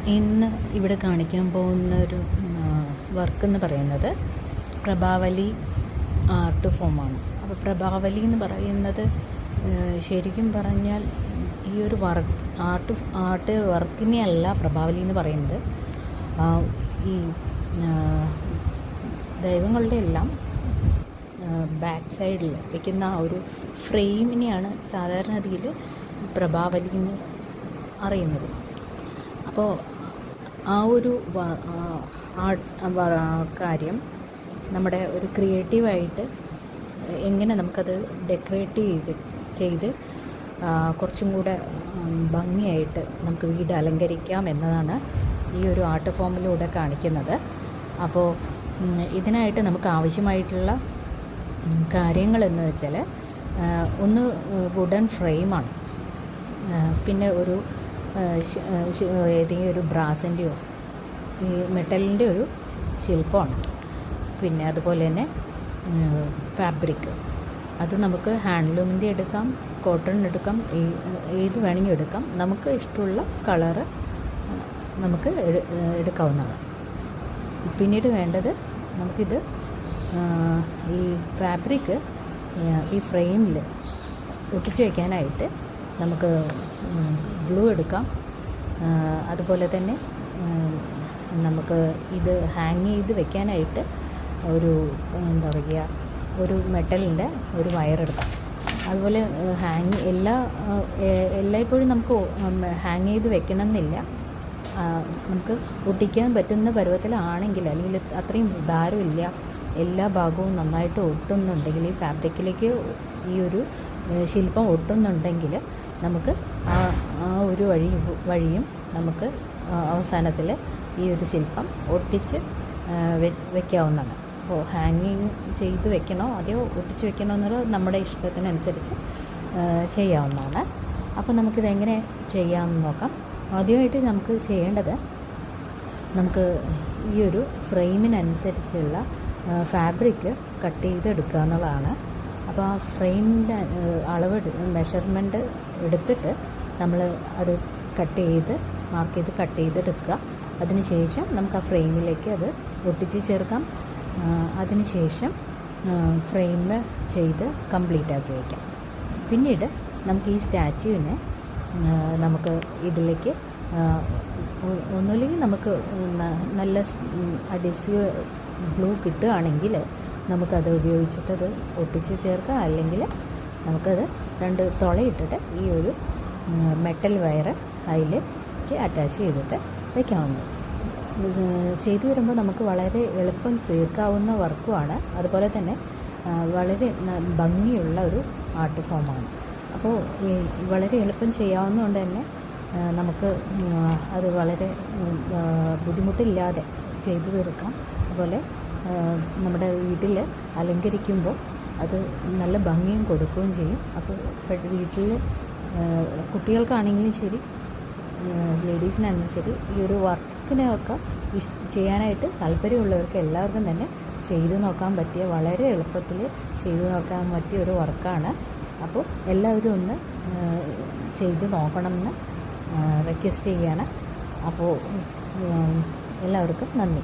ഇന്ന് ഇവിടെ കാണിക്കാൻ പോകുന്ന ഒരു വർക്ക് എന്ന് പറയുന്നത് പ്രഭാവലി ആർട്ട് ഫോമാണ്. അപ്പോൾ പ്രഭാവലി എന്ന് പറയുന്നത് ശരിക്കും പറഞ്ഞാൽ ഈ ഒരു ആർട്ട് വർക്കിനെയല്ല പ്രഭാവലി എന്ന് പറയുന്നത്. ഈ ദൈവങ്ങളുടെ എല്ലാം ബാക്ക് സൈഡിൽ വയ്ക്കുന്ന ആ ഒരു ഫ്രെയിമിനെയാണ് സാധാരണഗതിയിൽ പ്രഭാവലി എന്ന് അറിയുന്നത്. അപ്പോൾ ആ ഒരു കാര്യം നമ്മുടെ ഒരു ക്രിയേറ്റീവായിട്ട് എങ്ങനെ നമുക്കത് ഡെക്കറേറ്റ് ചെയ്ത് കുറച്ചും കൂടെ ഭംഗിയായിട്ട് നമുക്ക് വീട് അലങ്കരിക്കാം എന്നതാണ് ഈ ഒരു ആർട്ട് ഫോമിലൂടെ കാണിക്കുന്നത്. അപ്പോൾ ഇതിനായിട്ട് നമുക്ക് ആവശ്യമായിട്ടുള്ള കാര്യങ്ങളെന്ന് വെച്ചാൽ ഒന്ന് വുഡൻ ഫ്രെയിമാണ്, പിന്നെ ഒരു ഏതെങ്കിലും ഒരു ബ്രാസിൻ്റെയോ ഈ മെറ്റലിൻ്റെ ഒരു ശില്പമാണ്, പിന്നെ അതുപോലെ തന്നെ ഫാബ്രിക്. അത് നമുക്ക് ഹാൻഡ്ലൂമിൻ്റെ എടുക്കാം, കോട്ടൺ എടുക്കാം, ഏത് വേണമെങ്കിൽ എടുക്കാം. നമുക്ക് ഇഷ്ടമുള്ള കളറ് നമുക്ക് എടുക്കാവുന്നതാണ്. പിന്നീട് വേണ്ടത് നമുക്കിത് ഈ ഫാബ്രിക് ഈ ഫ്രെയിമിൽ ഒട്ടിച്ച് വയ്ക്കാനായിട്ട് നമുക്ക് ഗ്ലൂ എടുക്കാം. അതുപോലെ തന്നെ നമുക്ക് ഇത് ഹാങ് ചെയ്ത് വെക്കാനായിട്ട് ഒരു എന്താ പറയുക, ഒരു മെറ്റലിൻ്റെ ഒരു വയറെടുക്കാം. അതുപോലെ എല്ലായ്പ്പോഴും നമുക്ക് ഹാങ് ചെയ്ത് വെക്കണം എന്നില്ല. നമുക്ക് ഒട്ടിക്കാൻ പറ്റുന്ന പരുവത്തിലാണെങ്കിൽ, അല്ലെങ്കിൽ അത്രയും ഭാരമില്ല, എല്ലാ ഭാഗവും നന്നായിട്ട് ഒട്ടുന്നുണ്ടെങ്കിൽ, ഈ ഫാബ്രിക്കിലേക്ക് ഈ ഒരു ശില്പം ഒട്ടുന്നുണ്ടെങ്കിൽ നമുക്ക് ആ ഒരു വഴിയും നമുക്ക് അവസാനത്തിൽ ഈ ഒരു ശില്പം ഒട്ടിച്ച് വെക്കാവുന്നതാണ്. അപ്പോൾ ഹാങ്ങിങ് ചെയ്ത് വെക്കണോ അതെയോ ഒട്ടിച്ച് വെക്കണോ എന്നുള്ളത് നമ്മുടെ ഇഷ്ടത്തിനനുസരിച്ച് ചെയ്യാവുന്നതാണ്. അപ്പോൾ നമുക്കിതെങ്ങനെ ചെയ്യാമെന്ന് നോക്കാം. ആദ്യമായിട്ട് നമുക്ക് ചെയ്യേണ്ടത്, നമുക്ക് ഈ ഒരു ഫ്രെയിമിനനുസരിച്ചുള്ള ഫാബ്രിക് കട്ട് ചെയ്തെടുക്കുക എന്നുള്ളതാണ്. അപ്പോൾ ആ ഫ്രെയിമിൻ്റെ അളവ് മെഷർമെൻറ്റ് എടുത്തിട്ട് നമ്മൾ അത് മാർക്ക് ചെയ്ത് കട്ട് ചെയ്തെടുക്കുക. അതിനുശേഷം നമുക്ക് ആ ഫ്രെയിമിലേക്ക് അത് ഒട്ടിച്ച് ചേർക്കാം. അതിനുശേഷം ഫ്രെയിം ചെയ്ത് കംപ്ലീറ്റ് ആക്കി വയ്ക്കാം. പിന്നീട് നമുക്ക് ഈ സ്റ്റാച്യുവിനെ നമുക്ക് ഇതിലേക്ക് ഒന്നുമില്ലെങ്കിൽ നമുക്ക് നല്ല അഡീസീവ് ഗ്ലൂ കിട്ടുകയാണെങ്കിൽ നമുക്കത് ഉപയോഗിച്ചിട്ടത് ഒട്ടിച്ച് ചേർക്കാം. അല്ലെങ്കിൽ നമുക്കത് 2 തുളയിട്ടിട്ട് ഈ ഒരു മെറ്റൽ വയറ് അതിലേക്ക് അറ്റാച്ച് ചെയ്തിട്ട് വയ്ക്കാവുന്നത്. ചെയ്തു വരുമ്പോൾ നമുക്ക് വളരെ എളുപ്പം തീർക്കാവുന്ന വർക്കുമാണ്. അതുപോലെ തന്നെ വളരെ ഭംഗിയുള്ള ഒരു ആർട്ട് ഫോമാണ്. അപ്പോൾ വളരെ എളുപ്പം ചെയ്യാവുന്നതുകൊണ്ട് തന്നെ നമുക്ക് അത് വളരെ ബുദ്ധിമുട്ടില്ലാതെ ചെയ്തു തീർക്കാം. അതുപോലെ നമ്മുടെ വീട്ടിൽ അലങ്കരിക്കുമ്പോൾ അത് നല്ല ഭംഗിയും കൊടുക്കുകയും ചെയ്യും. അപ്പോൾ വീട്ടിൽ കുട്ടികൾക്കാണെങ്കിലും ശരി, ലേഡീസിനാണെങ്കിലും ശരി, ഈ ഒരു വർക്കിനെയൊക്കെ ചെയ്യാനായിട്ട് താല്പര്യമുള്ളവർക്ക് എല്ലാവർക്കും തന്നെ ചെയ്തു നോക്കാൻ പറ്റിയ, വളരെ എളുപ്പത്തിൽ ചെയ്തു നോക്കാൻ പറ്റിയ ഒരു വർക്കാണ്. അപ്പോൾ എല്ലാവരും ഒന്ന് ചെയ്ത് നോക്കണമെന്ന് റിക്വസ്റ്റ് ചെയ്യാണ്. അപ്പോൾ എല്ലാവർക്കും നന്ദി.